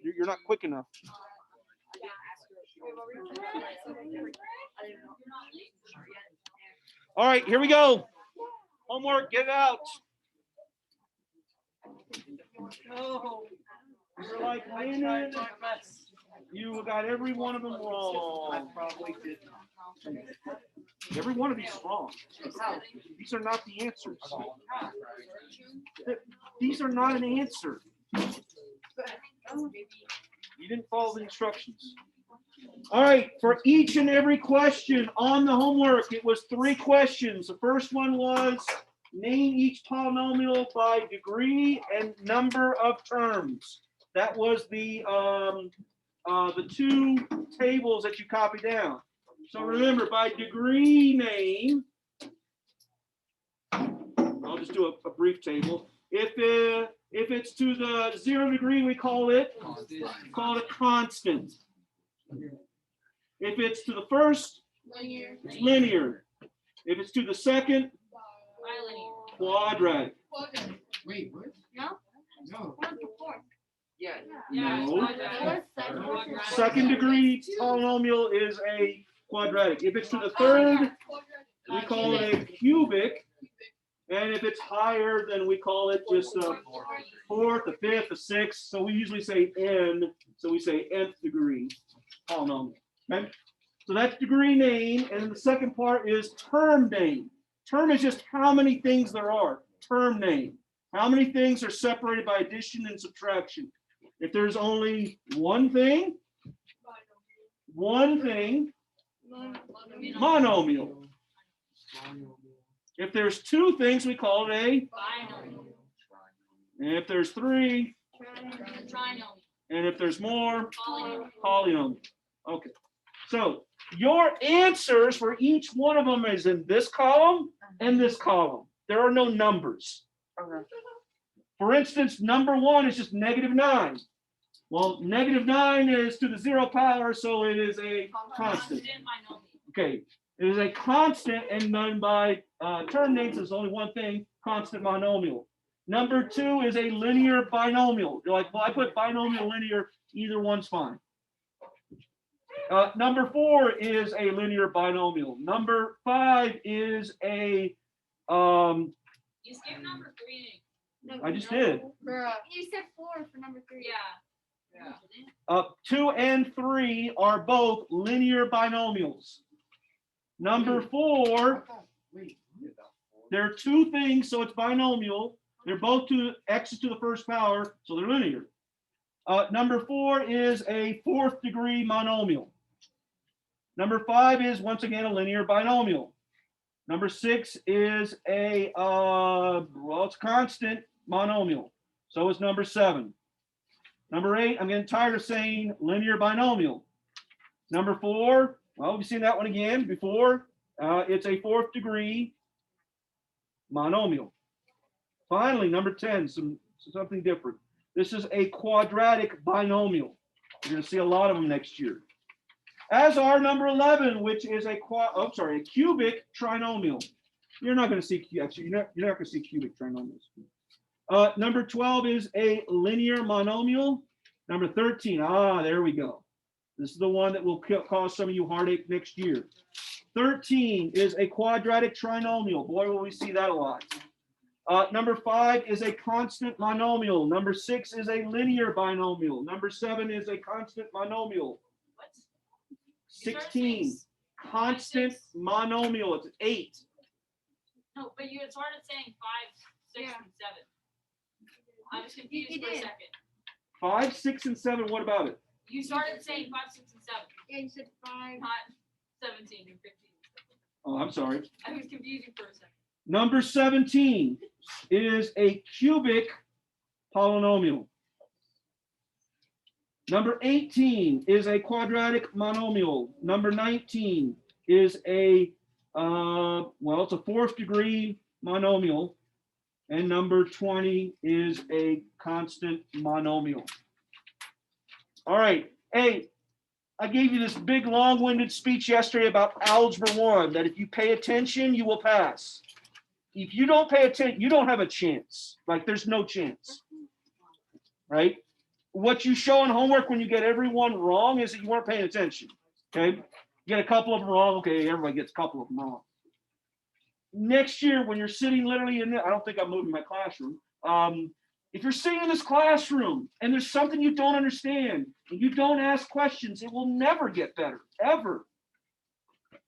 You're not quick enough. All right, here we go. Homework, get it out. You're like, Landon, you got every one of them wrong. I probably did. Every one of these is wrong. These are not the answers. These are not an answer. You didn't follow the instructions. All right, for each and every question on the homework, it was 3 questions. The first one was name each polynomial by degree and number of terms. That was the 2 tables that you copy down. So remember, by degree name, I'll just do a brief table. If it's to the 0 degree, we call it constant. If it's to the first, it's linear. If it's to the second, quadratic. Wait, what? No? No. Yeah. No. Second degree polynomial is a quadratic. If it's to the third, we call it a cubic. And if it's higher, then we call it just a 4th, a 5th, a 6th. So we usually say n. So we say nth degree polynomial. Okay? So that's degree name. And then the second part is term name. Term is just how many things there are. Term name. How many things are separated by addition and subtraction? If there's only one thing, monomial. If there's 2 things, we call it a binomial. And if there's 3, Trinomial. and if there's more, polynomial. Okay. So your answers for each one of them is in this column and this column. There are no numbers. Okay. For instance, number 1 is just -9. Well, -9 is to the 0 power, so it is a constant. Okay, it is a constant, and done by term names. There's only one thing: constant monomial. Number 2 is a linear binomial. You're like, well, I put binomial, linear. Either one's fine. Number 4 is a linear binomial. Number 5 is a You skipped number 3. I just did. You said 4 for number 3. Yeah. 2 and 3 are both linear binomials. Number 4, Wait. there are 2 things, so it's binomial. They're both to x to the first power, so they're linear. Number 4 is a 4th degree monomial. Number 5 is once again a linear binomial. Number 6 is a it's constant monomial. So is number 7. Number 8, I'm getting tired of saying linear binomial. Number 4, well, we've seen that one again before. It's a 4th degree monomial. Finally, number 10, something different. This is a quadratic binomial. You're going to see a lot of them next year. As are number 11, which is a cubic trinomial. You're not going to see actually you're not going to see cubic trinomials. Number 12 is a linear monomial. Number 13, there we go. This is the one that will cause some of you heartache next year. 13 is a quadratic trinomial. Boy, will we see that a lot. Number 5 is a constant monomial. Number 6 is a linear binomial. Number 7 is a constant monomial. 16, constant monomial. It's 8. No, but you had started saying 5, 6, and 7. I was confused for a second. 5, 6, and 7. What about it? You started saying 5, 6, and 7. Yeah, you said 5. Not 17 and 15. Oh, I'm sorry. I was confusing for a second. Number 17 is a cubic polynomial. Number 18 is a quadratic monomial. Number 19 is a, it's a 4th degree monomial. And number 20 is a constant monomial. All right. Hey, I gave you this big long-winded speech yesterday about Algebra 1, that if you pay attention, you will pass. If you don't pay attention, you don't have a chance. Like, there's no chance. Right? what you show in homework when you get everyone wrong is that you weren't paying attention. Okay, you get a couple of them wrong. Okay, everybody gets a couple of them wrong. Next year, when you're sitting literally in I don't think I'm moving my classroom. If you're sitting in this classroom and there's something you don't understand and you don't ask questions, it will never get better, ever.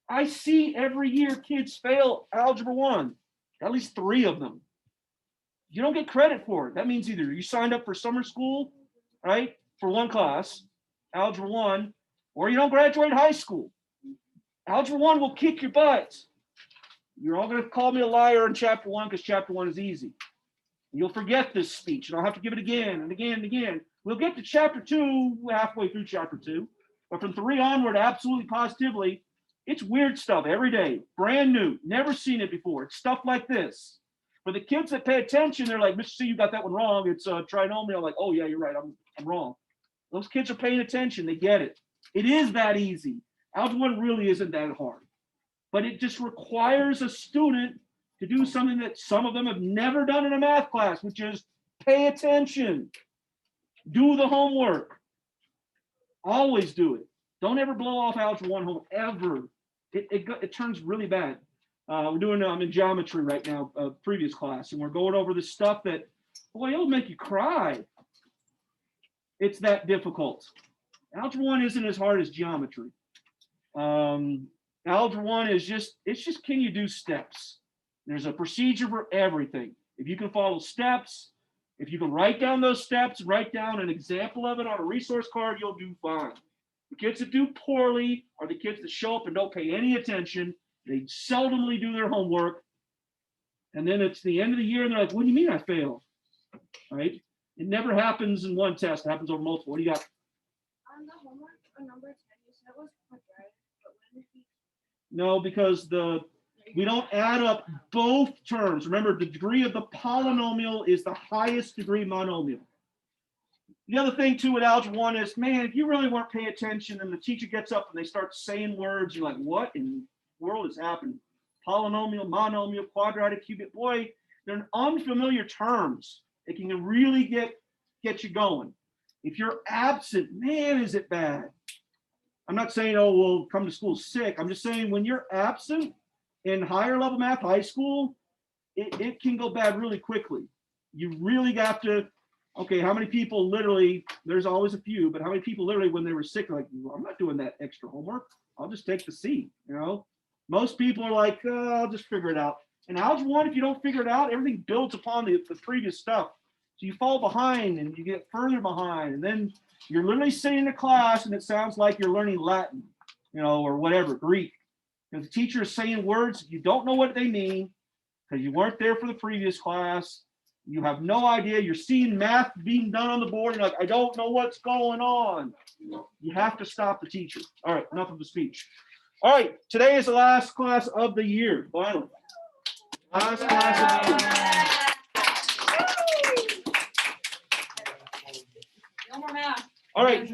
I see every year kids fail Algebra 1, at least 3 of them. You don't get credit for it. That means either you signed up for summer school, right, for one class, Algebra 1, or you don't graduate high school. Algebra 1 will kick your butt. You're all going to call me a liar in Chapter 1 because Chapter 1 is easy. You'll forget this speech, and I'll have to give it again and again and again. We'll get to Chapter 2 halfway through Chapter 2, but from 3 onward, absolutely positively, it's weird stuff every day, brand new, never seen it before. It's stuff like this. For the kids that pay attention, they're like, Mr. C, you got that one wrong. It's a trinomial. Like, oh, yeah, you're right. I'm wrong. Those kids are paying attention. They get it. It is that easy. Algebra 1 really isn't that hard. But it just requires a student to do something that some of them have never done in a math class, which is pay attention. Do the homework. Always do it. Don't ever blow off Algebra 1 homework, ever. It turns really bad. We're doing, I'm in geometry right now, previous class, and we're going over the stuff that, boy, it'll make you cry. It's that difficult. Algebra 1 isn't as hard as geometry. Algebra 1 is it's just can you do steps? There's a procedure for everything. If you can follow steps, if you can write down those steps, write down an example of it on a resource card, you'll do fine. The kids that do poorly are the kids that show up and don't pay any attention. They seldomly do their homework. And then it's the end of the year and they're like, what do you mean I failed? Right? It never happens in one test. It happens over multiple. What do you got? On the homework on number 10, you said it was quadratic, but when did he? No, because we don't add up both terms. Remember, the degree of the polynomial is the highest degree monomial. The other thing too with Algebra 1 is, man, if you really weren't paying attention and the teacher gets up and they start saying words, you're like, what in the world is happening? Polynomial, monomial, quadratic, cubic, boy, they're unfamiliar terms. It can really get you going. If you're absent, man, is it bad. I'm not saying, oh, well, come to school sick. I'm just saying when you're absent in higher level math, high school, it can go bad really quickly. You really got to, okay, how many people literally, there's always a few, but how many people literally when they were sick, are like, well, I'm not doing that extra homework. I'll just take the C, you know? Most people are like, oh, I'll just figure it out. In Algebra 1, if you don't figure it out, everything builds upon the previous stuff. So you fall behind and you get further behind. And then you're literally sitting in a class and it sounds like you're learning Latin, you know, or whatever, Greek. Because the teacher is saying words, you don't know what they mean because you weren't there for the previous class. You have no idea. You're seeing math being done on the board. And you're like, I don't know what's going on. You have to stop the teacher. All right, enough of the speech. All right, today is the last class of the year, finally. Last class of the year. No more math. All right,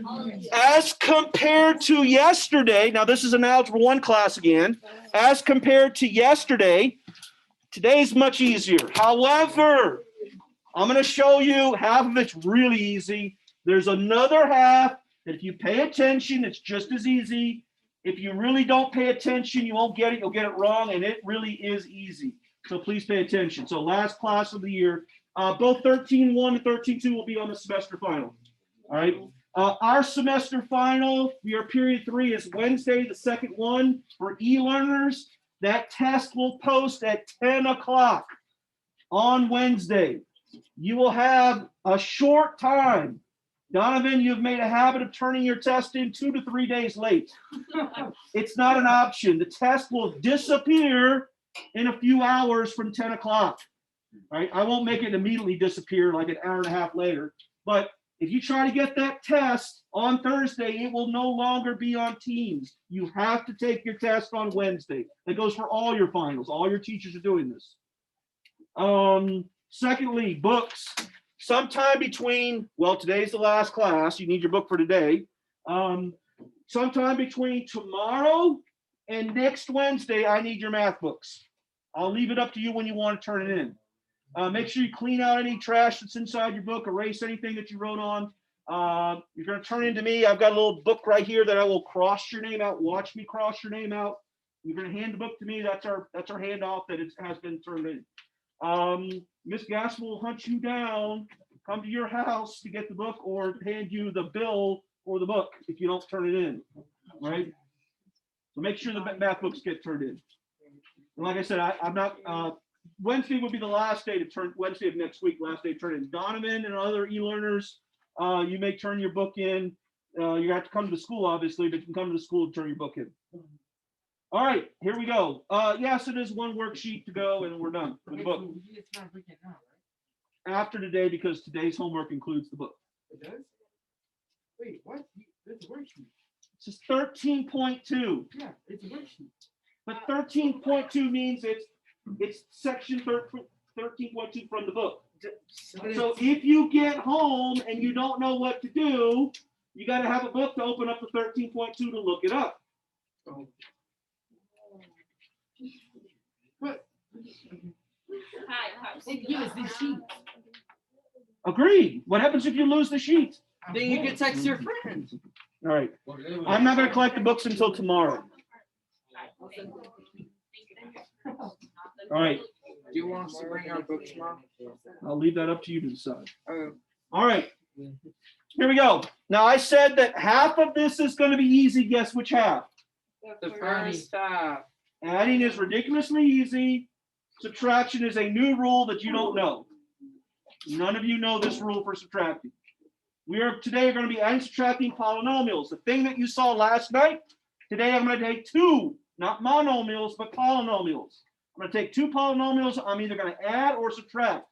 as compared to yesterday, now this is an Algebra 1 class again. As compared to yesterday, today's much easier. However, I'm going to show you half of it's really easy. There's another half that if you pay attention, it's just as easy. If you really don't pay attention, you won't get it. You'll get it wrong, and it really is easy. So please pay attention. So last class of the year, both 13.1 and 13.2 will be on the semester final. All right. Our semester final, your period 3 is Wednesday, the second one for e-learners. That test will post at 10 o'clock on Wednesday. You will have a short time. Donovan, you've made a habit of turning your test in 2 to 3 days late. It's not an option. The test will disappear in a few hours from 10 o'clock. Right? I won't make it immediately disappear like an hour and a half later. But if you try to get that test on Thursday, it will no longer be on Teams. You have to take your test on Wednesday. That goes for all your finals. All your teachers are doing this. Secondly, books. Sometime between, well, today's the last class. You need your book for today. Sometime between tomorrow and next Wednesday, I need your math books. I'll leave it up to you when you want to turn it in. Make sure you clean out any trash that's inside your book, erase anything that you wrote on. You're going to turn into me. I've got a little book right here that I will cross your name out. Watch me cross your name out. You're going to hand the book to me. That's our handoff that it has been turned in. Miss Gass will hunt you down, come to your house to get the book, or hand you the bill for the book if you don't turn it in. Right? So make sure the math books get turned in. And like I said, I'm not. Wednesday would be the last day to turn. Wednesday of next week, last day to turn in. Donovan and other e-learners, you may turn your book in. You have to come to the school, obviously, but you can come to the school and turn your book in. All right, here we go. Yes, it is one worksheet to go, and we're done with the book. After today, because today's homework includes the book. It does? Wait, what? It's a worksheet. This is 13.2. Yeah, it's a worksheet. But 13.2 means it's section 13.2 from the book. So if you get home and you don't know what to do, you got to have a book to open up the 13.2 to look it up. Oh. What? Give us the sheet. Agreed. What happens if you lose the sheet? Then you can text your friends. All right. I'm not going to collect the books until tomorrow. All right. Do you want us to bring our books tomorrow? I'll leave that up to you to decide. Oh. All right. Here we go. Now, I said that half of this is going to be easy. Guess which half? The first half. Adding is ridiculously easy. Subtraction is a new rule that you don't know. None of you know this rule for subtracting. We are today going to be adding, subtracting polynomials. The thing that you saw last night, today I'm going to take two, not monomials, but polynomials. I'm going to take two polynomials. I'm either going to add or subtract.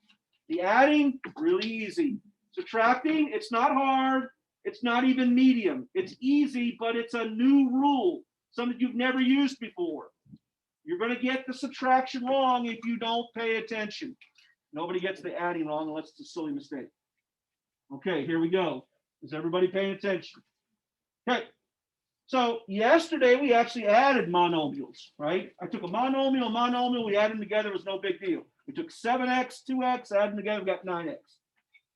The adding, really easy. Subtracting, it's not hard. It's not even medium. It's easy, but it's a new rule, something you've never used before. You're going to get the subtraction wrong if you don't pay attention. Nobody gets the adding wrong unless it's a silly mistake. Okay, here we go. Is everybody paying attention? Okay. So yesterday we actually added monomials, right? I took a monomial, we added them together, it was no big deal. We took 7x, 2x, added them together, we got 9x.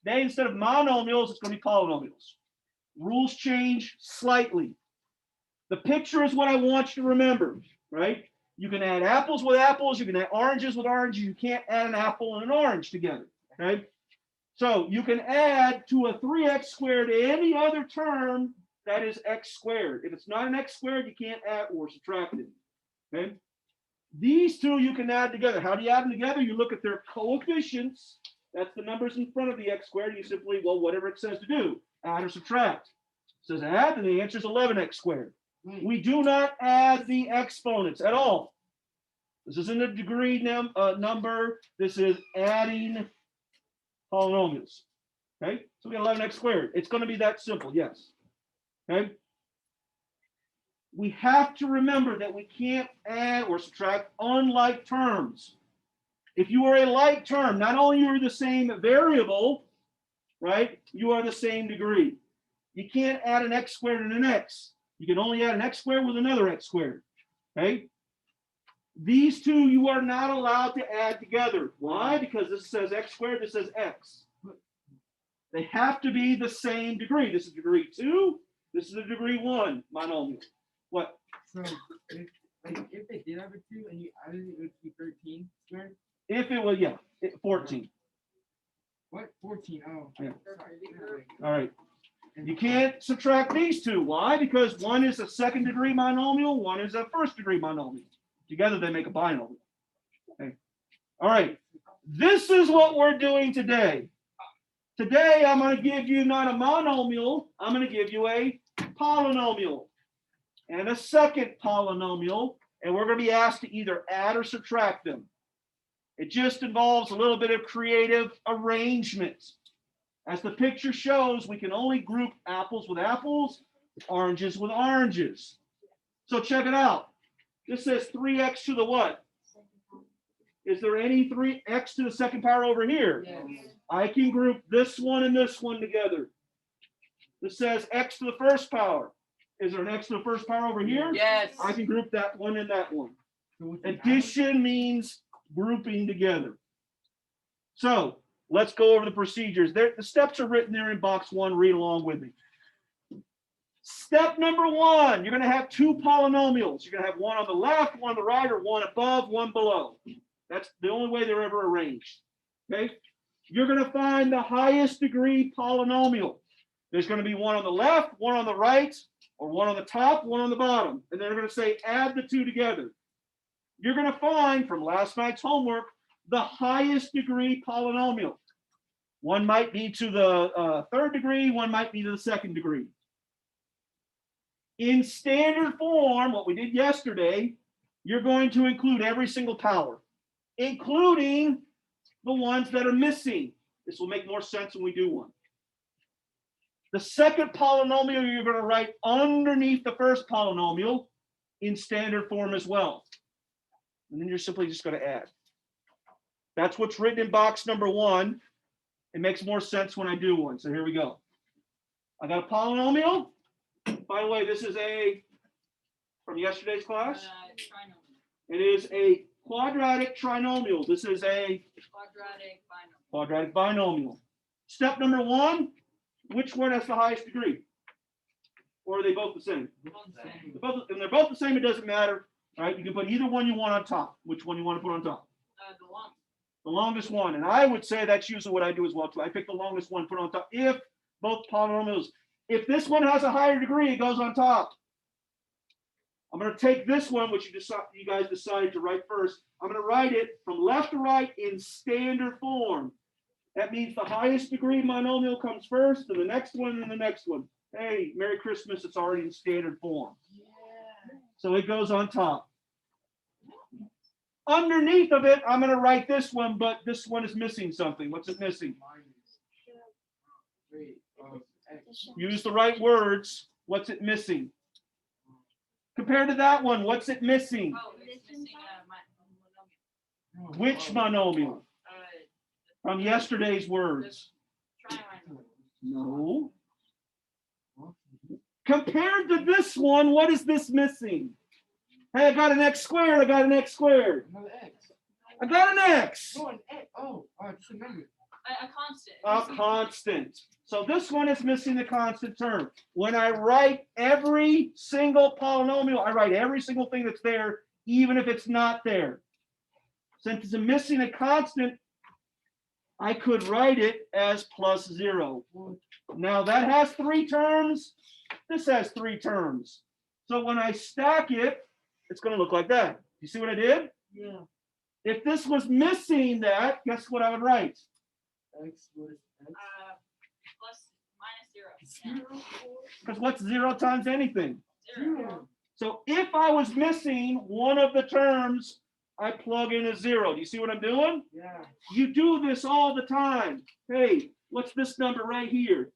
Today, instead of monomials, it's going to be polynomials. Rules change slightly. The picture is what I want you to remember, right? You can add apples with apples, you can add oranges with oranges, you can't add an apple and an orange together, okay? So you can add to a 3x squared any other term that is x squared. If it's not an x squared, you can't add or subtract it, okay? These two you can add together. How do you add them together? You look at their coefficients. That's the numbers in front of the x squared. You simply, well, whatever it says to do, add or subtract. It says add, and the answer is 11x squared. We do not add the exponents at all. This isn't a degree number. This is adding polynomials. Okay, so we got 11x squared. It's going to be that simple, yes. Okay. We have to remember that we can't add or subtract unlike terms. If you are a like term, not only are you the same variable, right? You are the same degree. You can't add an x squared and an x. You can only add an x squared with another x squared. Okay. These two you are not allowed to add together. Why? Because this says x squared, this says x. They have to be the same degree. This is degree 2. This is a degree 1 monomial. What? So if they did have a 2 and you added it, it would be 13 squared? If it was, yeah, 14. What? 14. Oh. Yeah. Sorry. All right. You can't subtract these two. Why? Because one is a second degree monomial, one is a first degree monomial. Together they make a binomial. Okay. All right. This is what we're doing today. Today I'm going to give you not a monomial, I'm going to give you a polynomial and a second polynomial, and we're going to be asked to either add or subtract them. It just involves a little bit of creative arrangement. As the picture shows, we can only group apples with apples, oranges with oranges. So check it out. This says 3x to the what? Is there any 3x to the second power over here? Yes. I can group this one and this one together. This says x to the first power. Is there an x to the first power over here? Yes. I can group that one and that one. So what's the Addition means grouping together. So let's go over the procedures. There, the steps are written there in box 1. Read along with me. Step number 1, you're going to have two polynomials. You're going to have one on the left, one on the right, or one above, one below. That's the only way they're ever arranged. Okay? You're going to find the highest degree polynomial. There's going to be one on the left, one on the right, or one on the top, one on the bottom. And they're going to say add the two together. You're going to find from last night's homework the highest degree polynomial. One might be to the third degree, one might be to the second degree. In standard form, what we did yesterday, you're going to include every single power, including the ones that are missing. This will make more sense when we do one. The second polynomial you're going to write underneath the first polynomial in standard form as well. And then you're simply just going to add. That's what's written in box number 1. It makes more sense when I do one. So here we go. I got a polynomial. By the way, this is from yesterday's class. Trinomial. It is a quadratic trinomial. This is a Quadratic binomial. quadratic binomial. Step number 1, which one has the highest degree? Or are they both the same? And they're both the same, it doesn't matter. All right, you can put either one you want on top. Which one you want to put on top? The longest. The longest one. And I would say that's usually what I do as well too. I pick the longest one, put it on top. If both polynomials, if this one has a higher degree, it goes on top. I'm going to take this one, which you guys decided to write first. I'm going to write it from left to right in standard form. That means the highest degree monomial comes first, and the next one, and the next one. Hey, Merry Christmas, it's already in standard form. Yeah. So it goes on top. Underneath of it, I'm going to write this one, but this one is missing something. What's it missing? Use the right words. What's it missing? Compared to that one, what's it missing? Oh, it's missing monomial. Which monomial? From yesterday's words. Trinomial. No. Compared to this one, what is this missing? Hey, I got an x squared. I got an x squared. Another X. I got an x. Oh, an X. Oh, just a number. A constant. A constant. So this one is missing the constant term. When I write every single polynomial, I write every single thing that's there, even if it's not there. Since it's missing a constant, I could write it as plus 0. Now that has 3 terms. This has 3 terms. So when I stack it, it's going to look like that. You see what I did? Yeah. If this was missing that, guess what I would write? X, what is X? Plus minus 0. Because what's 0 times anything? 0. So if I was missing one of the terms, I plug in a 0. Do you see what I'm doing? Yeah. You do this all the time. Hey, what's this number right here?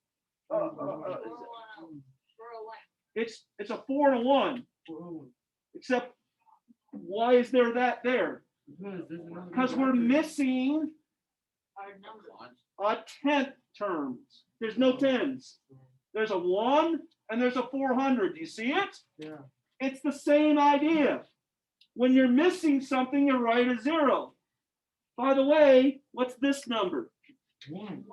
It's a 4 and a 1. Except, why is there that there? Because we're missing a 10th term. There's no 10s. There's a 1 and there's a 400. Do you see it? Yeah. It's the same idea. When you're missing something, you write a 0. By the way, what's this number? 1.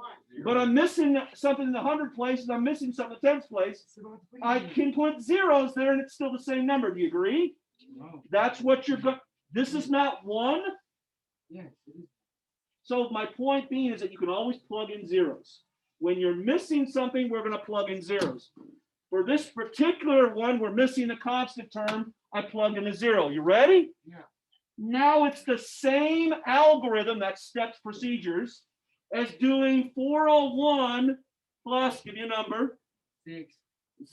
But I'm missing something in the 100 places. I'm missing something in the 10th place. I can put zeros there and it's still the same number. Do you agree? No. That's what you're going. This is not 1. Yes, it is. So my point being is that you can always plug in zeros. When you're missing something, we're going to plug in zeros. For this particular one, we're missing a constant term. I plug in a 0. You ready? Yeah. Now it's the same algorithm, that steps procedures, as doing 401 plus, give you a number, 6.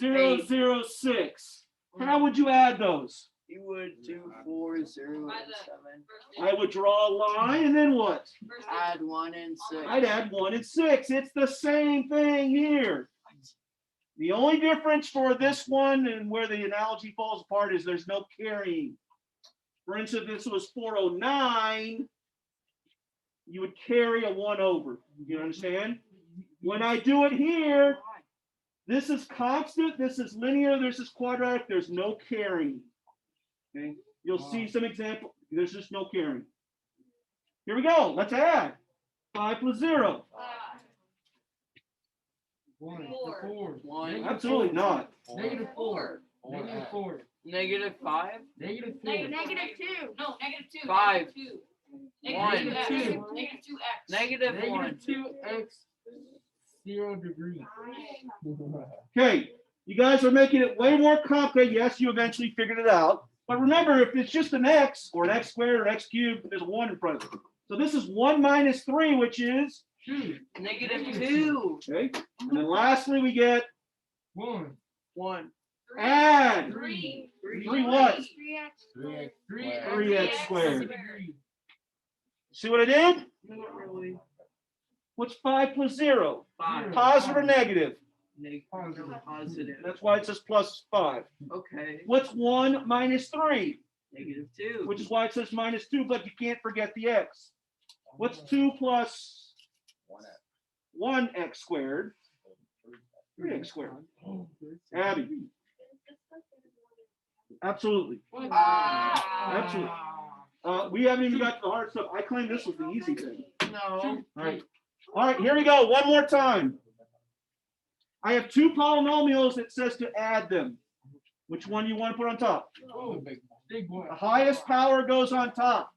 006. How would you add those? You would do 4, 0, By and the 7. I would draw a line and then what? First Add 1 and 6. I'd add 1 and 6. It's the same thing here. The only difference for this one and where the analogy falls apart is there's no carrying. For instance, if this was 409, you would carry a 1 over. You understand? When I do it here, this is constant, this is linear, this is quadratic, there's no carrying. Okay? You'll see some example. There's just no carrying. Here we go. Let's add. 5 plus 0. 1. Four. 4. One. Absolutely not. Negative 4. Negative 4. Negative 5. Negative 2. Negative 2. No, negative 2. Five. Negative 2. One. Negative 2x. Two. Negative 2x. Negative 1. Negative 2x 0 degrees. Okay, you guys are making it way more complicated. Yes, you eventually figured it out. But remember, if it's just an x or an x squared or x cubed, there's a 1 in front of it. So this is 1 minus 3, which is, 2. Negative 2. okay. And then lastly, we get 1. 1. add. 3. 3 what? 3x. 3x squared. See what I did? Not really. What's 5 plus 0? 5. Positive or negative? Positive. That's why it says plus 5. Okay. What's 1 minus 3? Negative 2. Which is why it says minus 2, but you can't forget the x. What's 2 plus 1x squared? 3x squared. Abby. Absolutely. Absolutely. We haven't even got to the hard stuff. I claim this was the easy thing. No. All right. All right, here we go. One more time. I have 2 polynomials. It says to add them. Which one you want to put on top? Oh, big boy. The highest power goes on top.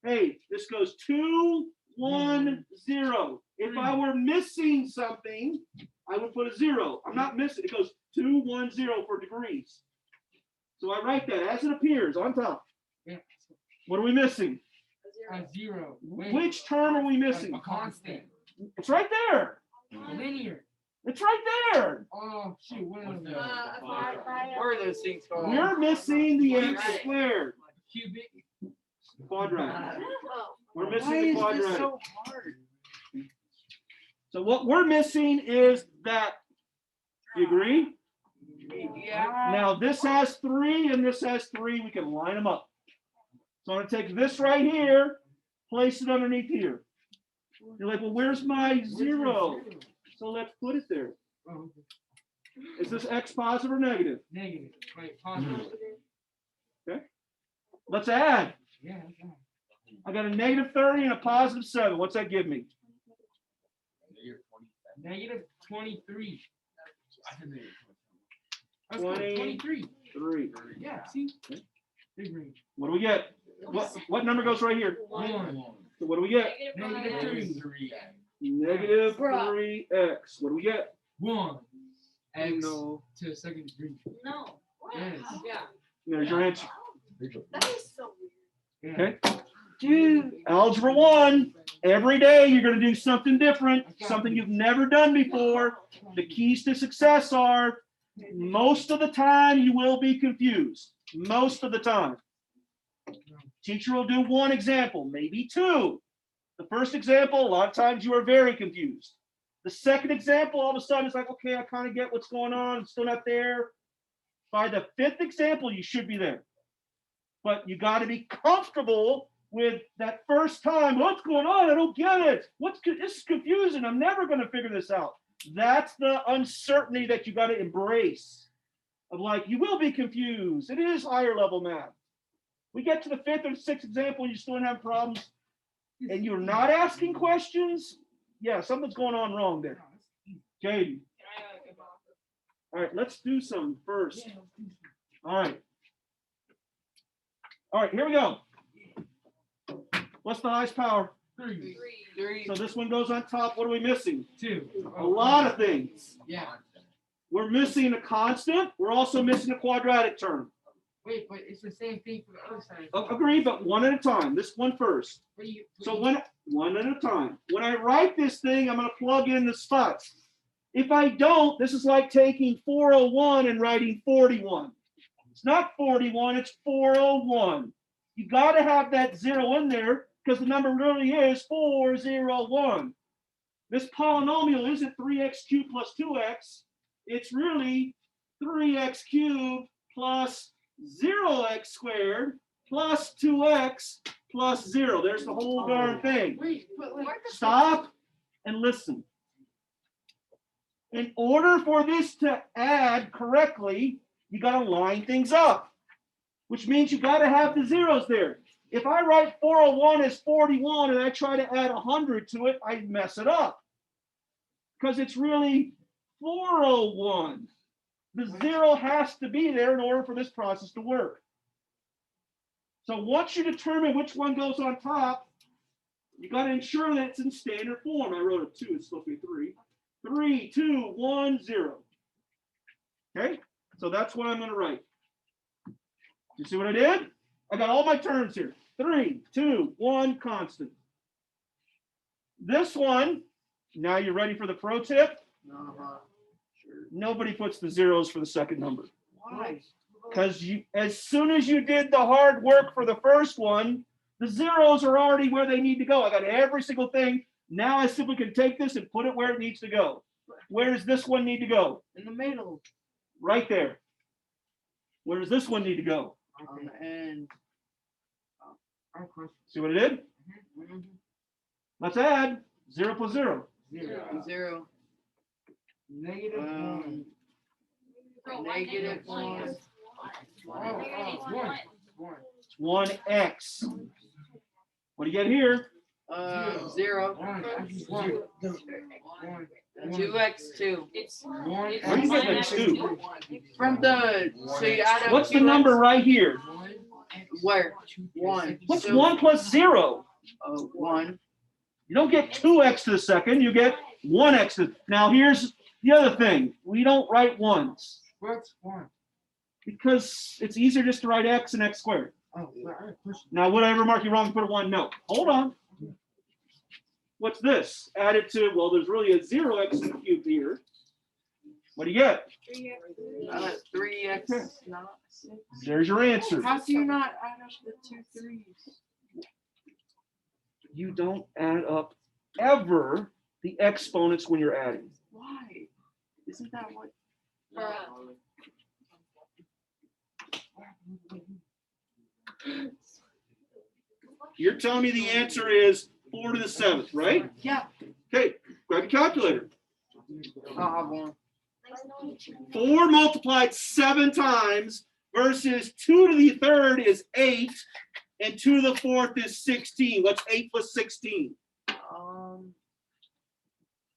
Hey, this goes 2, 1, 0. If I were missing something, I would put a 0. I'm not missing. It goes 2, 1, 0 for degrees. So I write that as it appears on top. Yeah. What are we missing? A 0. Wait. Which term are we missing? A constant. It's right there. Linear. It's right there. Oh, shoot. What is Where that? are those things called? We're missing the x squared. Cubic. Quadratic. We're Why missing the is this quadratic. so hard? So what we're missing is that. Do you agree? Yeah. Now this has 3 and this has 3. We can line them up. So I'm going to take this right here, place it underneath here. You're like, well, where's my 0? So let's put it there. Oh, Is this x positive or negative? negative. Wait, positive. Let's add. Yeah. I got a negative 30 and a positive 7. What's that give me? Negative 23. That's 20. 23. 3. Yeah. See? Big range. What do we get? What number goes right here? 1. So what do we get? Negative 3. Negative 3x. What do we get? 1. X No. to the second degree. No. Yes. Yeah. There's your answer. That is so weird. Yeah. Okay. Algebra 1. Every day you're going to do something different, something you've never done before. The keys to success are most of the time you will be confused. Most of the time. Teacher will do 1 example, maybe 2. The first example, a lot of times you are very confused. The second example, all of a sudden it's like, okay, I kind of get what's going on. I'm still not there. By the 5th example, you should be there. But you got to be comfortable with that first time. What's going on? I don't get it. This is confusing. I'm never going to figure this out. That's the uncertainty that you got to embrace. Of like, you will be confused. It is higher level math. We get to the 5th or 6th example, you still have problems, and you're not asking questions. Yeah, something's going on wrong there. Jaden. All right, let's do some first. All right. All right, here we go. What's the highest power? 3. 3. So this one goes on top. What are we missing? 2. A lot of things. Yeah. We're missing a constant. We're also missing a quadratic term. Wait, but it's the same thing for the other side. Agree, but one at a time. This one first. So one at a time. When I write this thing, I'm going to plug in the spots. If I don't, this is like taking 401 and writing 41. It's not 41, it's 401. You got to have that 0 in there because the number really is 401. This polynomial isn't 3x cubed plus 2x. It's really 3x cubed plus 0x squared plus 2x plus 0. There's the whole darn thing. Wait, but like, Stop and listen. In order for this to add correctly, you got to line things up, which means you got to have the zeros there. If I write 401 as 41 and I try to add 100 to it, I mess it up. Because it's really 401. The 0 has to be there in order for this process to work. So once you determine which one goes on top, you got to ensure that it's in standard form. I wrote a 2, it's supposed to be 3. 3, 2, 1, 0. Okay, so that's what I'm going to write. You see what I did? I got all my terms here. 3, 2, 1, constant. This one, now you're ready for the pro tip? Sure. Nobody puts the zeros for the second number. Why? Because you, as soon as you did the hard work for the first one, the zeros are already where they need to go. I got every single thing. Now I simply can take this and put it where it needs to go. Where does this one need to go? In the middle. Right there. Where does this one need to go? On the end. See what I did? Mhm. Let's add 0 plus 0. Zero. Negative one. Bro, Negative one. one. Negative One. one. One. It's 1x. What do you get here? Zero. One. One. 2x2. It's One. it's Where you one getting x two? two. From the, so you add up. What's the 2x. number right here? Where? 1. What's So, 1 plus 0? 1. You don't get 2x to the second, you get 1x to. Now here's the other thing. We don't write ones What's one? because it's easier just to write x and x squared. Oh, well, I pushed. Now, would I ever mark you wrong and put a 1? No. Hold on. What's this? Added to, well, there's really a 0x cubed here. What do you get? 3x. Not 6. There's your answer. How do you not add up the 2 3s? You don't add up ever the exponents when you're adding. Why? Isn't that what? You're telling me the answer is 4 to the 7th, right? Yeah. Okay, grab your calculator. I'll have one. 4 multiplied 7 times versus 2 to the 3rd is 8, and 2 to the 4th is 16. What's 8 plus 16?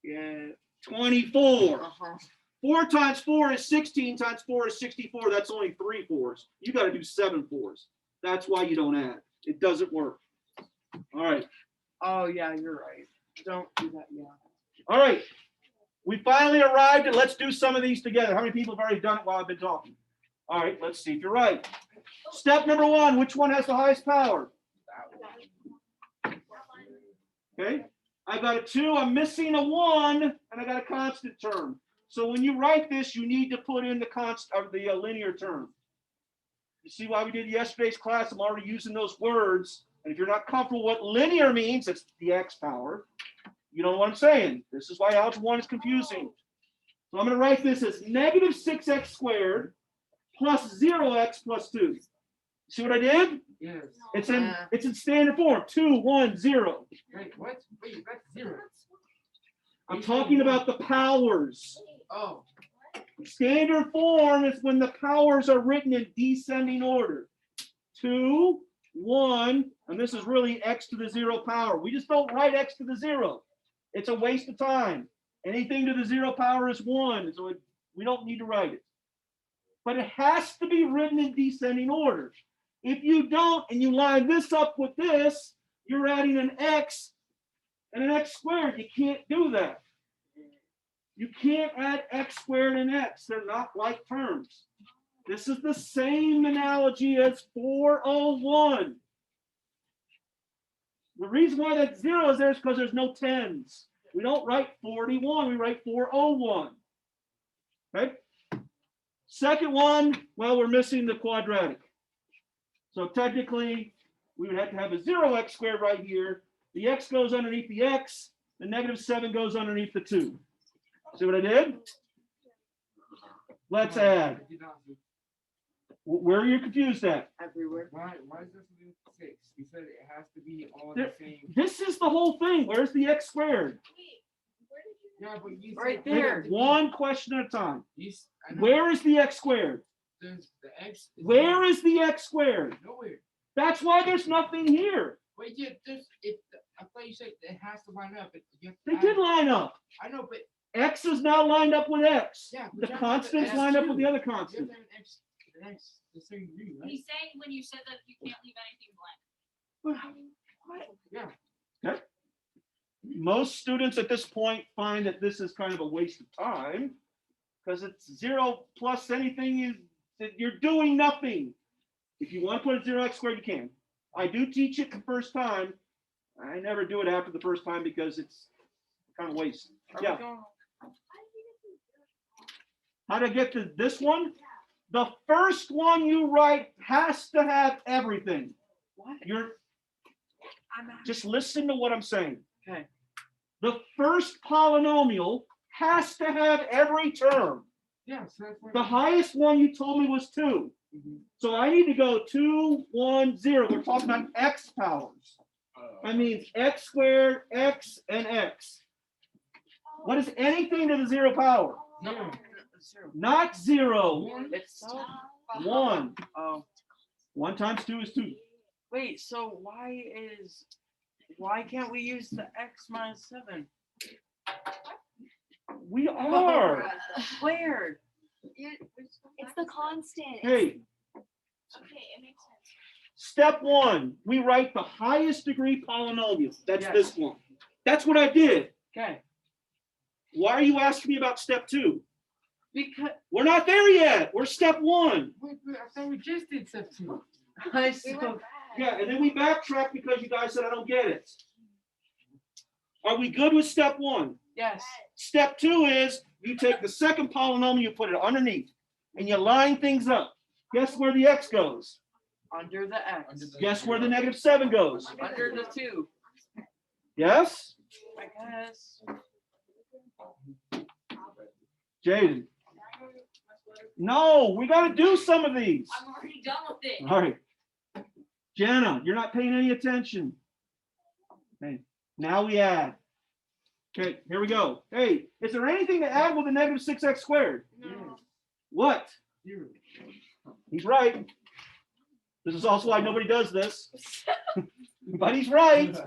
Yeah. 24. 4. 4 times 4 is 16 times 4 is 64. That's only 3 4s. You got to do 7 4s. That's why you don't add. It doesn't work. All right. Oh yeah, you're right. Don't do that. Yeah. All right. We finally arrived, and let's do some of these together. How many people have already done it while I've been talking? All right, let's see if you're right. Step number 1, which one has the highest power? Okay. I got a 2, I'm missing a 1, and I got a constant term. So when you write this, you need to put in the constant of the linear term. You see why we did yesterday's class? I'm already using those words. And if you're not comfortable what linear means, it's the x power. You know what I'm saying? This is why algebra 1 is confusing. So I'm going to write this as negative 6x squared plus 0x plus 2. See what I did? Yes. It's in standard form. 2, 1, 0. Wait, what? Wait, that's 0. I'm talking about the powers. Oh. Standard form is when the powers are written in descending order. 2, 1, and this is really x to the 0 power. We just don't write x to the 0. It's a waste of time. Anything to the 0 power is 1, so we don't need to write it. But it has to be written in descending order. If you don't, and you line this up with this, you're adding an x and an x squared. You can't do that. You can't add x squared and x. They're not like terms. This is the same analogy as 401. The reason why that 0 is there is because there's no 10s. We don't write 41, we write 401. Okay? Second one, well, we're missing the quadratic. So technically, we would have to have a 0x squared right here. The x goes underneath the x. The negative 7 goes underneath the 2. See what I did? Let's add. Where are you confused at? Everywhere. Why is this 6? You said it has to be all There- the same. This is the whole thing. Where's the x squared? Yeah, but you Right said there. One question at a time. I know Where is the x squared? there's the X. Where is the x squared? Nowhere. That's why there's nothing here. Wait, you just I thought you said it has to line up. You have to They add- did line up. I know, but X is now lined up with X. yeah, but The you have to have constants an line up X with the too. other You have to constant. have an X the same degree, right? He's saying when you said that you can't leave anything blank. Yeah. Most students at this point find that this is kind of a waste of time because it's 0 plus anything is that you're doing nothing. If you want to put a 0x squared, you can. I do teach it the first time. I never do it after the first time because it's kind of waste. Are Yeah. we going? How to get to this one? The first one you write has to have everything. What? Just listen to what I'm saying. Okay. The first polynomial has to have every term. Yeah, so that's what The highest one you told me was 2. Mhm. So I need to go 2, 1, 0. We're talking about x powers. That means x squared, x, and x. What is anything to the 0 power? Zero. Zero. Not 0. One. It's so. 1. Oh, 1 times 2 is 2. wait. So why can't we use the x minus 7? We are. Where? It's the constant. Hey, Okay, it makes sense. step 1, we write the highest degree polynomial. That's Yes. this one. That's what I did. Okay. Why are you asking me about step 2? Because We're not there yet. We're step 1. Wait, I thought we just did step 2. I We still. went back. Yeah, and then we backtrack because you guys said I don't get it. Are we good with step 1? Yes. Step 2 is you take the second polynomial, you put it underneath, and you line things up. Guess where the x goes? Under the x. Guess where the negative 7 goes? Under the 2. Yes? I guess. Jaden? No, we got to do some of these. I'm already done with it. All right. Jana, you're not paying any attention. Okay, now we add. Okay, here we go. Hey, is there anything to add with a negative 6x squared? No. What? Zero. He's right. This is also why nobody does this. But he's right.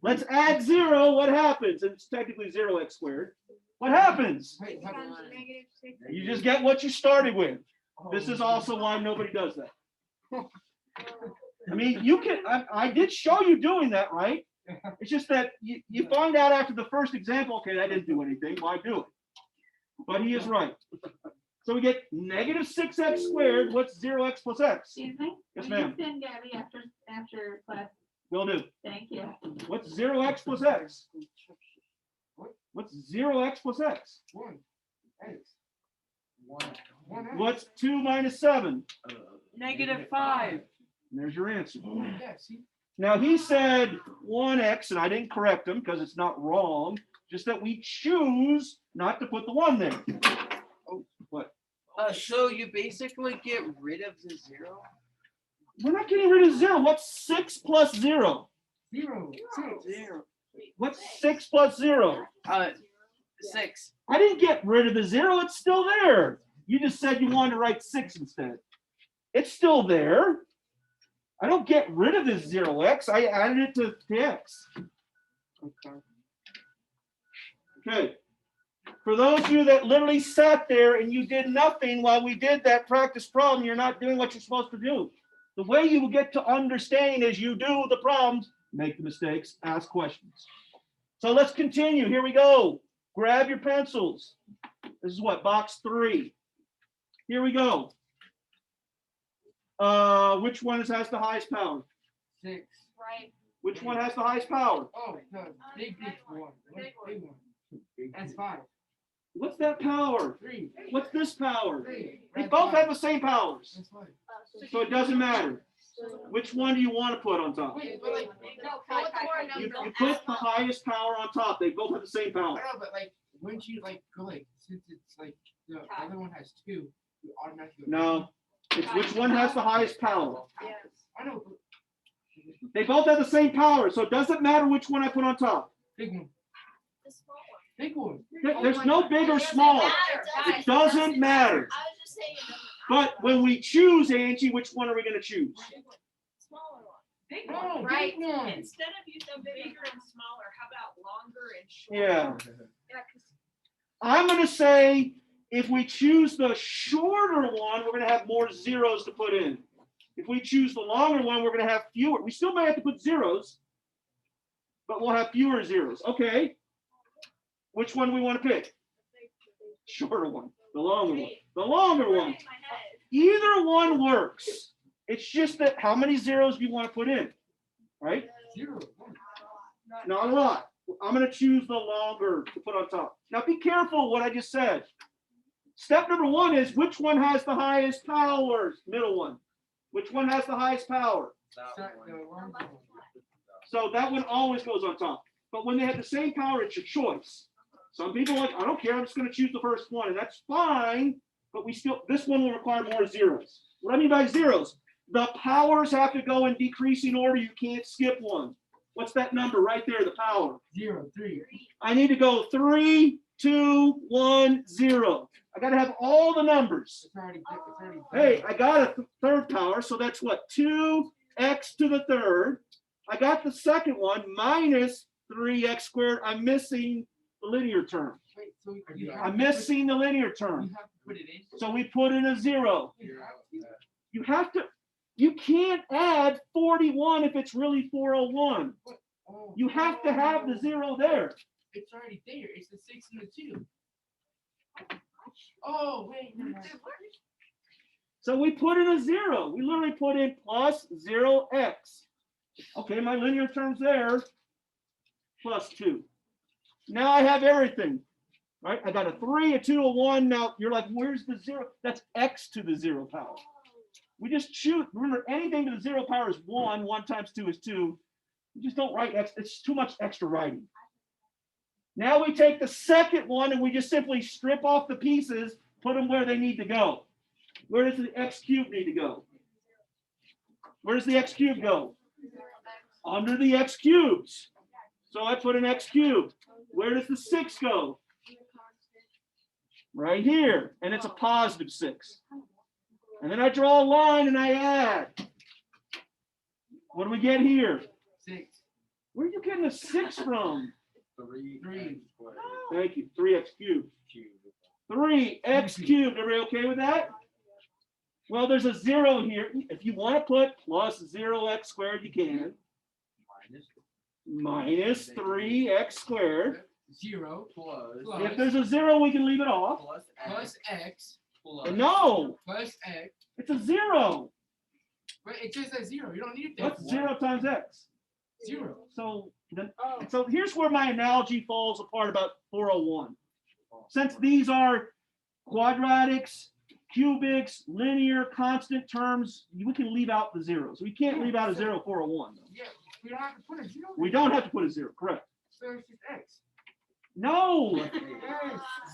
Let's add 0. What happens? It's technically 0x squared. What happens? Wait, It becomes -6. You just get what you started with. This is also why nobody does that. I mean, you can, I did show you doing that, right? It's just that you find out after the first example, okay, that didn't do anything, why do it? But he is right. So we get negative 6x squared, what's 0x plus x? Excuse me? Yes, Will you ma'am. send Gabby after class? Will do. Thank you. What's 0x plus x? What's 0x plus x? 1. X. 1. What's 2 minus 7? -5. And there's your answer. Yeah, see? Now he said 1x, and I didn't correct him because it's not wrong, just that we choose not to put the 1 there. Oh, what? So you basically get rid of the 0. We're not getting rid of 0. What's 6 plus 0? 0. 6. 0. What's 6 plus 0? 6. I didn't get rid of the 0. It's still there. You just said you wanted to write 6 instead. It's still there. I don't get rid of this 0x. I added it to the x. Okay. Okay. For those of you that literally sat there and you did nothing while we did that practice problem, you're not doing what you're supposed to do. The way you will get to understanding is you do the problems, make the mistakes, ask questions. So let's continue. Here we go. Grab your pencils. This is what, box 3. Here we go. Which one has the highest power? 6. Right. Which one has the highest power? Oh, no. Big one. Big Big one. That's 5. What's that power? 3. What's this power? 3. They both have the same powers. That's 5. So it doesn't matter. Which one do you want to put on top? Wait, but like, No, Go with the more You number. put the highest power on top. They both have the same I power. don't know, but like, wouldn't you like go like, since it's like the other one has 2, you automatically go. No, it's which one has the highest power. Yes. I know. But They both have the same power, so it doesn't matter which one I put on top. big one. The small one. Big one. There's no big or small. It doesn't matter. I was just saying it doesn't But when we choose, Angie, which one are we going to choose? matter. Smaller one. Big No, one. Right. big one. Instead of using bigger and smaller, how about longer and shorter? Yeah. Yeah, 'cause I'm gonna say if we choose the shorter one, we're gonna have more zeros to put in. If we choose the longer one, we're gonna have fewer. We still may have to put zeros, but we'll have fewer zeros. Okay. Which one do we want to pick? Shorter one, the longer one, the longer one. Either one works. It's just that how many zeros do you want to put in, right? 0. Not a lot. I'm going to choose the longer to put on top. Now be careful what I just said. Step number 1 is which one has the highest power? Middle one. Which one has the highest power? So that one always goes on top. But when they have the same power, it's your choice. Some people are like, I don't care, I'm just going to choose the first one, and that's fine. But this one will require more zeros. What I mean by zeros, the powers have to go in decreasing order. You can't skip one. What's that number right there, the power? 0, 3. I need to go 3, 2, 1, 0. I got to have all the numbers. It's already Hey, I got a third power, so that's what? 2x to the third. I got the second one, minus 3x squared. I'm missing the linear term. Wait, so you have I'm to put- missing the linear You term. have to put it in. So we put in a 0. You have to. You have to, you can't add 41 if it's really 401. Oh, You have to have the 0 there. It's already there. It's the 6 and the 2. Oh, wait. No, no. So we put in a 0. We literally put in plus 0x. Okay, my linear term's there. Plus 2. Now I have everything. Right? I got a 3, a 2, a 1. Now you're like, where's the 0? That's x to the 0 power. We just choose. Remember, anything to the 0 power is 1. 1 times 2 is 2. You just don't write x. It's too much extra writing. Now we take the second one and we just simply strip off the pieces, put them where they need to go. Where does the x cubed need to go? Where does the x cubed go? Under the x cubes. So I put an x cubed. Where does the 6 go? Right here. And it's a positive 6. And then I draw a line and I add. What do we get here? 6. Where are you getting a 6 from? 3. Thank you. 3x cubed. 3x cubed. Everybody okay with that? Well, there's a 0 here. If you want to put plus 0x squared, you can. Minus 3x squared. 0 If there's a 0, we can leave it off. plus x No, plus x. it's a 0. But it just says 0. You don't need it there. What's 0 times x? 0. So here's where my analogy falls apart about 401. Since these are quadratics, cubics, linear, constant terms, we can leave out the zeros. We can't leave out a 0 401. Yeah, we don't have to put a 0. We don't have to put a 0, correct? So it's just x. No, Yes.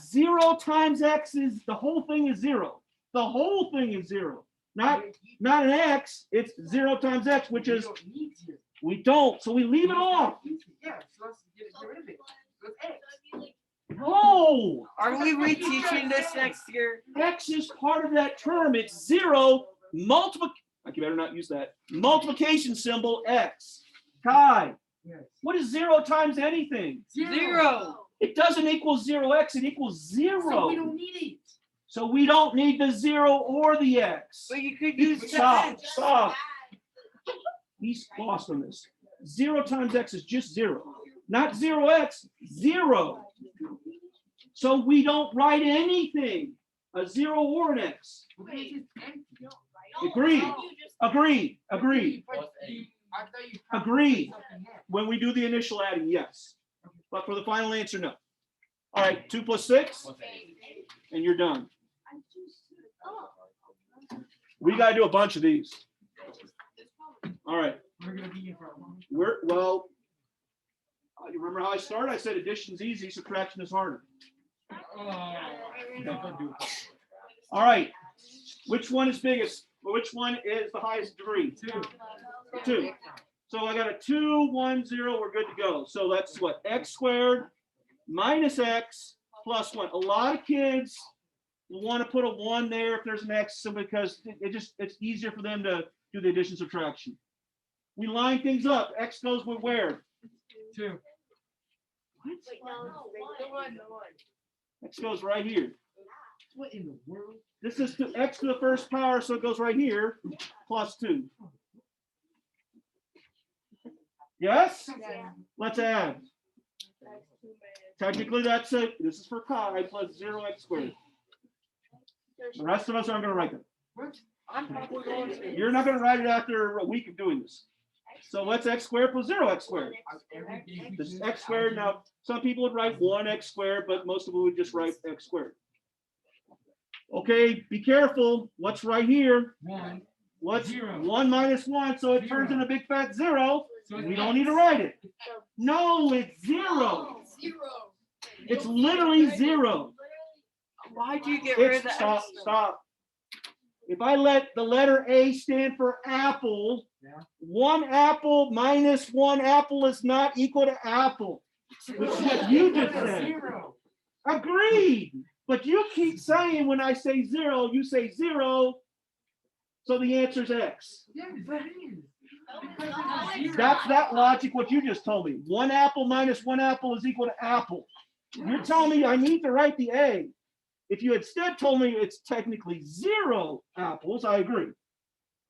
0 times x is, the whole thing is 0. The whole thing is 0. Not an x, it's 0 times x, which is, We don't need 0. we don't, so we leave it off. Yeah, so let's get rid of it. So it's x. No, Are we reteaching this next year? x is part of that term. It's 0 I better not use that. Multiplication symbol x. Kai, Yes. what is 0 times anything? 0. It doesn't equal 0x, it equals 0. So we don't need it. So we don't need the 0 or the x. But you could use the Stop, x. stop. He's lost on this. 0 times x is just 0. Not 0x, 0. So we don't write anything, a 0 or an x. Because it's empty. Agreed. Agreed, agreed, But I thought you have to agreed. put something there. When we do the initial adding, yes. But for the final answer, no. All right, 2 plus 6, and you're done. We got to do a bunch of these. All right, We're gonna be here for a long. you remember how I started? I said addition's easy, subtraction is harder. All right, which one is biggest? Which one is the highest degree? 2. So I got a 2, 1, 0, we're good to go. So that's what? X squared minus x plus 1. A lot of kids will want to put a 1 there if there's an x, simply because it's easier for them to do the addition subtraction. we line things up. X goes with where? 2. What? Wait, no, the one. X goes right here. What in the world? This is to x to the first power, so it goes right here, plus 2. Yes? Yeah. Let's add. That's too bad. Technically, that's it. This is for chi plus 0x squared. The rest of us aren't going to write that. What? I'm probably going to. You're not going to write it after a week of doing this. So what's x squared plus 0x squared? Every day we This is do x squared. Now, some people would write 1x squared, but most of them would just write x squared. Okay, be careful. What's right here? 1. What's 0. 1 minus 1? So it turns into a big fat 0. So it's We don't need to X. write it. No, it's 0. It's literally 0. Why'd you get rid of the Stop, X? stop. If I let the letter A stand for apple, Yeah. 1 apple minus 1 apple is not equal to apple. Which is what you just said. 0. Agreed. But you keep saying when I say 0, you say 0. So the answer is X. Yes, that is. Because No, it's it's 0. That's that logic, what you just told me. 1 apple minus 1 apple is equal to apple. You're telling me I need to write the A. If you instead told me it's technically 0 apples, I agree.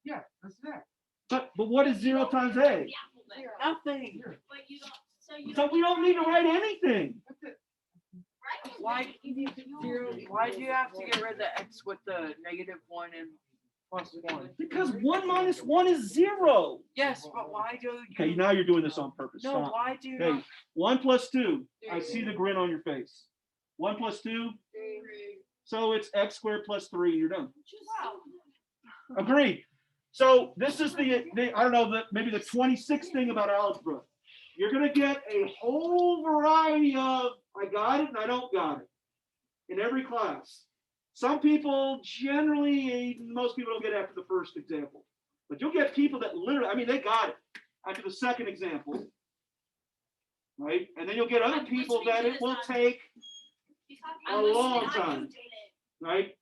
Yeah, that's that. But what is 0 times A? Nothing. But you don't, so you So we don't need to write anything. That's it. Right? Why? Why do you have to get rid of the X with the -1 and +1? Because 1 minus 1 is 0. Yes, but why do you? Okay, now you're doing this on purpose. No, Stop. why do you? Hey, not- 1 plus 2. I see the grin on your face. 1 plus 2. So it's x squared plus 3. You're done. Agreed. So this is the I don't know, maybe the 26th thing about algebra. You're going to get a whole variety of I got it and I don't got it in every class. Some people generally, most people don't get after the first example. But you'll get people that literally, I mean, they got it after the second example. Right? And then you'll get other people that it will take a long time. Right?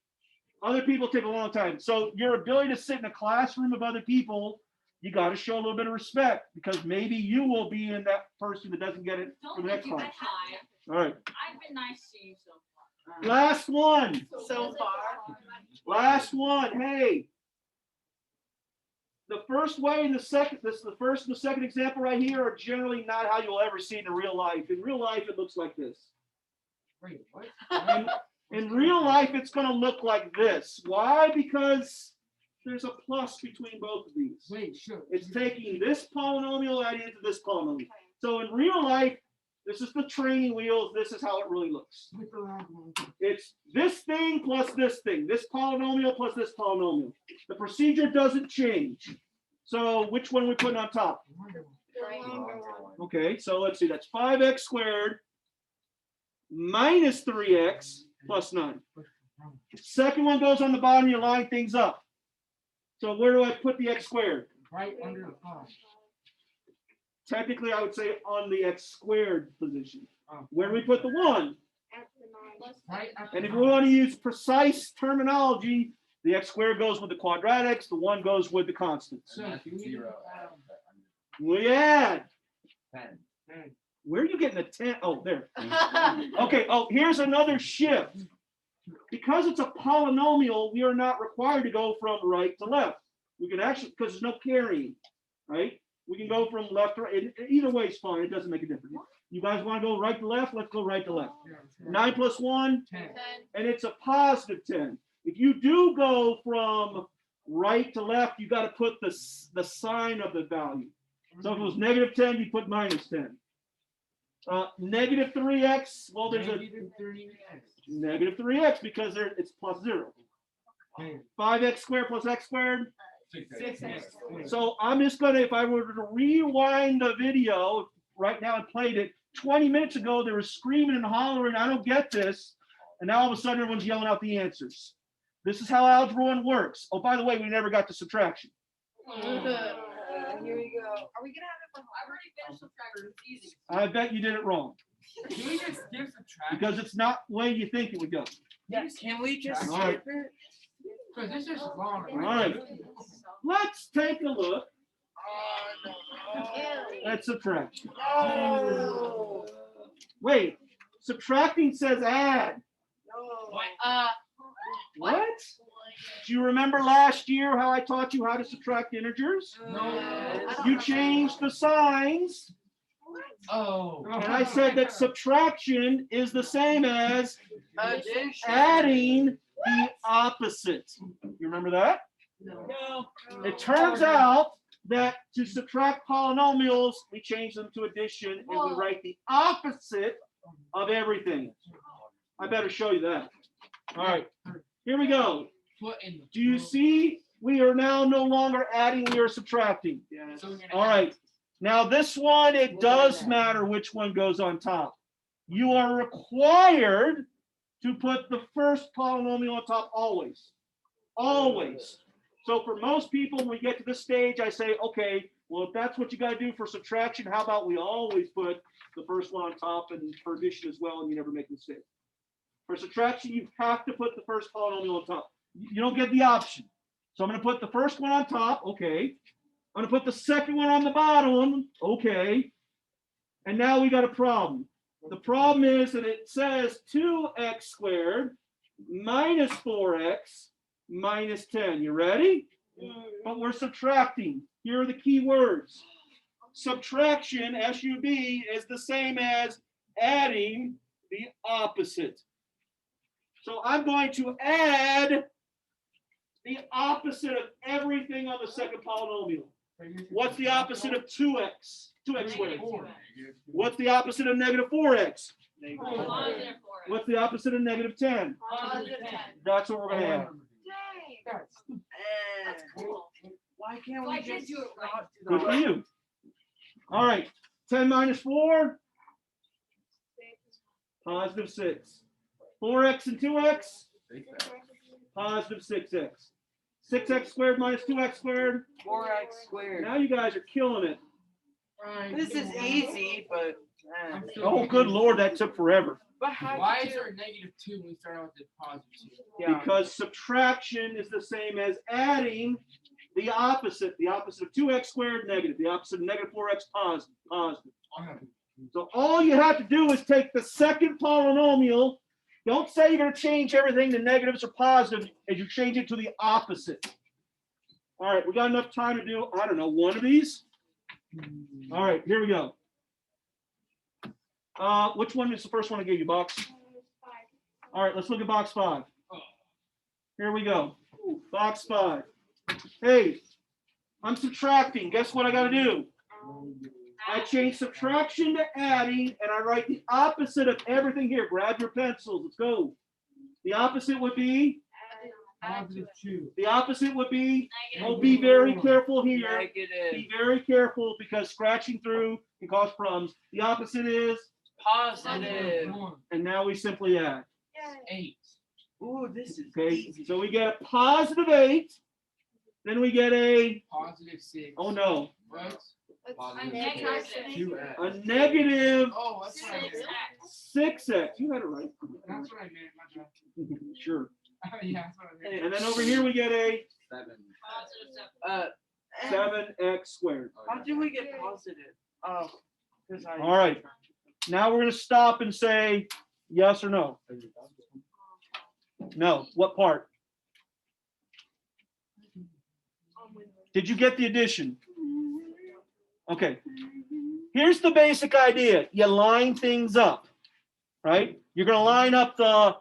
Other people take a long time. So your ability to sit in a classroom of other people, you got to show a little bit of respect because maybe you will be in that person that doesn't get it for the next class. All right. I've been nice to you so far. Last one. So far. Last one. Hey. The first way and the second, this is the first and the second example right here are generally not how you'll ever see it in real life. In real life, it looks like this. Wait, what? In real life, it's going to look like this. Why? Because there's a plus between both of these. Wait, sure. It's taking this polynomial adding into this polynomial. So in real life, this is the training wheels. This is how it really looks. With the loud one. It's this thing plus this thing, this polynomial plus this polynomial. The procedure doesn't change. So which one are we putting on top? Okay, so let's see. That's 5x squared minus 3x plus 9. Second one goes on the bottom. You line things up. So where do I put the x squared? Right under the 5. Technically, I would say on the x squared position. Oh. Where do we put the 1? Right after And if we 9. want to use precise terminology, the x squared goes with the quadratics, the 1 goes with the constants. So, do we need to We add. 10. Where are you getting the 10? Oh, there. Okay, oh, here's another shift. Because it's a polynomial, we are not required to go from right to left. We can actually, because there's no carrying, right? We can go from left to right. Either way is fine. It doesn't make a difference. You guys want to go right to left? Let's go right to left. 9 plus 1, 10. and it's a positive 10. If you do go from right to left, you got to put the sign of the value. So if it was negative 10, you put minus 10. Negative 3x, well, there's a Negative 30x. negative 3x because it's plus 0. 5x squared plus x squared. 6x. So I'm just going to, if I were to rewind the video right now and played it, 20 minutes ago, they were screaming and hollering, I don't get this. And now all of a sudden, everyone's yelling out the answers. This is how Algebra 1 works. Oh, by the way, we never got to subtraction. Here we go. Are we gonna have it for? I've already finished subtracting. It's easy. I bet you did it wrong Can we just skip subtraction? because it's not the way you think it would go. Yeah, can we just All right. skip it? Because this is long. All right. Let's take a look. Oh, no. That's subtraction. No. Wait, subtracting says add. No. What? Do you remember last year how I taught you how to subtract integers? You changed the signs, Oh. and I said that subtraction is the same as Addition. adding the opposite. You remember that? No. It turns out that to subtract polynomials, we change them to addition and we write the opposite of everything. I better show you that. All right, here we go. Put in. Do you see? We are now no longer adding, we are subtracting. Yes. So we're gonna All right. Now this one, it does matter which one goes on top. You are required to put the first polynomial on top always. Always. So for most people, when we get to this stage, I say, okay, well, if that's what you got to do for subtraction, how about we always put the first one on top and for addition as well, and you never make a mistake. For subtraction, you have to put the first polynomial on top. You don't get the option. So I'm going to put the first one on top, okay. I'm going to put the second one on the bottom, okay. And now we got a problem. The problem is that it says 2x squared minus 4x minus 10. You ready? But we're subtracting. Here are the key words. Subtraction, SUB, is the same as adding the opposite. So I'm going to add the opposite of everything on the second polynomial. What's the opposite of 2x? 2x squared. What's the opposite of negative 4x? Positive for it. What's the opposite of negative 10? Positive 10. That's what we're going to add. That's cool. Why can't Why we can't just you do it right? not do Good for that? you. All right. 10 minus 4, positive 6. 4x and 2x, positive 6x. 6x squared minus 2x squared. 4x squared. Now you guys are killing it. This is easy, but. Oh, good Lord, that took forever. But how Why did is you- there a -2 when we start out with the positive 2? Yeah. Because subtraction is the same as adding the opposite. The opposite of 2x squared, negative. The opposite of negative 4x, positive. Positive. So all you have to do is take the second polynomial. Don't say you're going to change everything to negatives or positives as you change it to the opposite. All right, we got enough time to do, I don't know, one of these? All right, here we go. Which one is the first one I gave you, box? All right, let's look at box 5. Here we go. Box 5. Hey, I'm subtracting. Guess what I got to do? I change subtraction to adding, and I write the opposite of everything here. Grab your pencils. Let's go. The opposite would be? +2. The opposite would be? Negative. Oh, be very careful here. Negative. Be very careful because scratching through can cause problems. The opposite is? Positive. And now we simply add. 8. Ooh, this is Okay, easy. so we get a positive 8. Then we get a, +6. oh no, What? I'm negative 6. a negative Oh, that's what I meant. 6x. 6x. You had it right. That's what I meant. My bad. Sure. Yeah, that's what I meant. And then over here we get a Positive 7. 7x squared. How do we get positive? Oh, because I. All right. Now we're going to stop and say yes or no. No. What part? Did you get the addition? Okay. Here's the basic idea. You line things up, right? You're going to line up the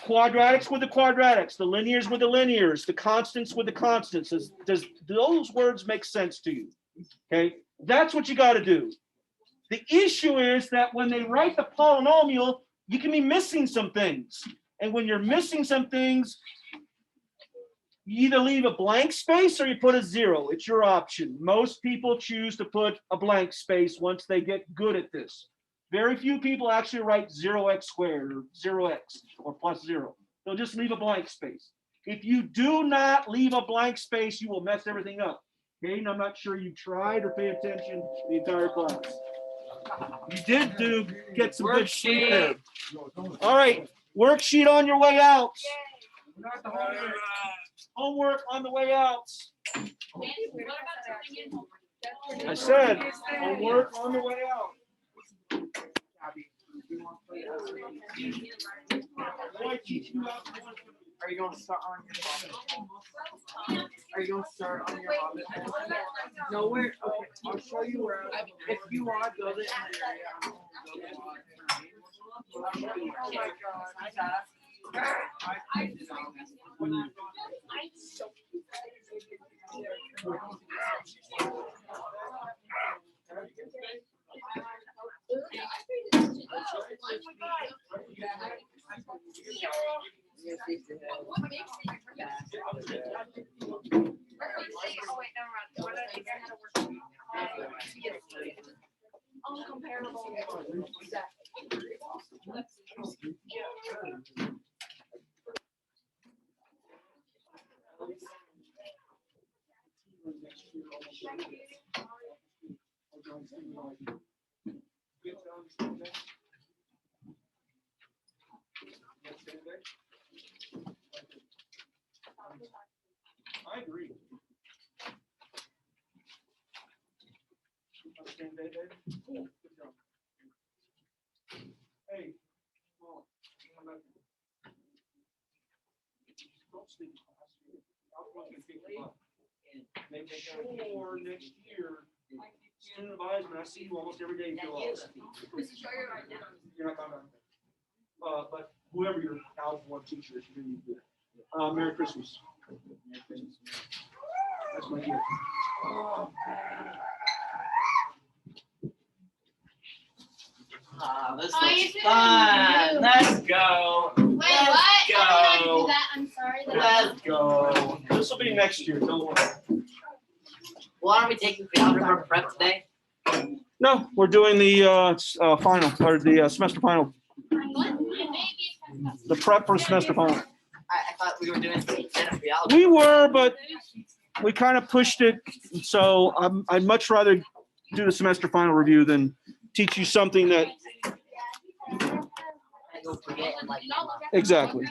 quadratics with the quadratics, the linears with the linears, the constants with the constants. Does those words make sense to you? Okay. That's what you got to do. The issue is that when they write the polynomial, you can be missing some things. And when you're missing some things, you either leave a blank space or you put a 0. It's your option. Most people choose to put a blank space once they get good at this. Very few people actually write 0x squared or 0x or +0. They'll just leave a blank space. If you do not leave a blank space, you will mess everything up. Okay, and I'm not sure you tried or pay attention the entire class. You did get some good sleep there. All right, worksheet on your way out. Homework on the way out. Andy, what about turning in homework? I said, homework on the way out. Gabby, you want to play Boy, teach you out. Are you going to start on your Hobbit? Are you going to start on your Hobbit? No, where? Okay, I'll show you where. If you want to build it in the area, I'm going to build it. Oh my God. I did not. Uncomparable. I agree. Understand, Dave? Good job. Hey, come on. Come back. Don't sleep in class. I'll probably pick you up. Make sure next year, student advisement, I see you almost every day. You're not coming. But whoever your algebra teacher is, you're doing good. Merry Christmas. Merry Christmas. That's my gift. This Oh, you looks did? fun. Let's go. Wait, what? I Let's don't know how to go. do that. I'm sorry. Let's go. This will be next year. Don't worry. Well, aren't we taking the algebra prep today? No, we're doing the final or the semester final. What? The prep for semester final. I thought we were doing some incentive algebra. We were, but we kind of pushed it. So I'd much rather do the semester final review than teach you something that I go forget and like. exactly.